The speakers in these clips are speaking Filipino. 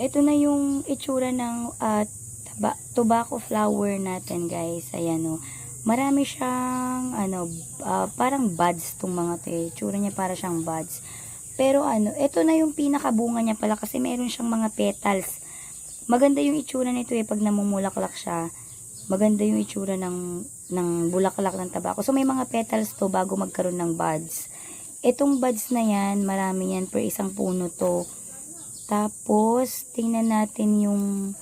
ito na yung itsura ng tobacco flower natin, guys. Ayan, o. Marami siyang, parang buds tong mga to. Itsura niya para siyang buds. Pero ito na yung pinakabunga niya pala kasi meron siyang mga petals. Maganda yung itsura nito pag namumulaklak siya. Maganda yung itsura ng bulaklak ng tabako. So may mga petals to bago magkaroon ng buds. Itong buds na yan, marami yan per isang puno to. Tapos tingnan natin yung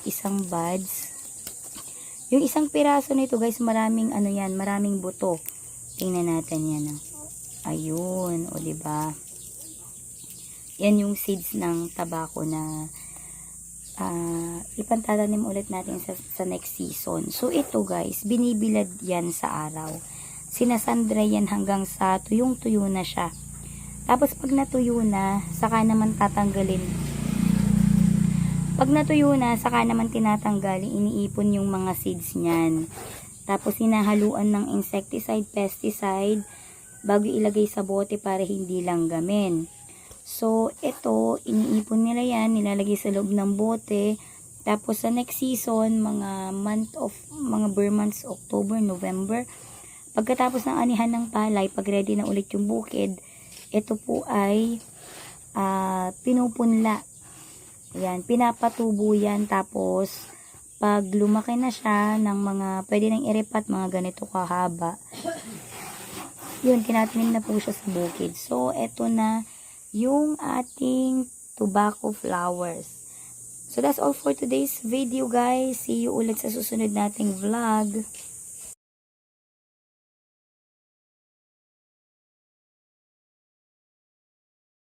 isang buds. Yung isang piraso nito, guys, maraming maraming buto. Tingnan natin yan. Ayun, o diba? Yan yung seeds ng tabako na ipantatanim ulit natin sa next season. So, ito, guys, binibilad yan sa araw. Sinasandra yan hanggang sa tuyong-tuyo na siya. Tapos, pag natuyo na, saka naman tatanggalin. Pag natuyo na, saka naman tinatanggalin, iniipon yung mga seeds niyan. Tapos, hinahaluan ng insecticide, pesticide, bago ilagay sa bote para hindi langgamin. So, ito, iniipon nila yan, nilalagay sa loob ng bote. Tapos, sa next season, mga bare months, October, November, pagkatapos ng anihan ng palay, pag ready na ulit yung bukid, ito po ay pinupunla. Ayan, pinapatubo yan. Tapos, pag lumaki na siya ng mga, pwede nang iripat, mga ganito kahaba. Yun, tinatanim na po siya sa bukid. So, ito na yung ating tobacco flowers. So, that's all for today's video, guys. See you ulit sa susunod nating vlog.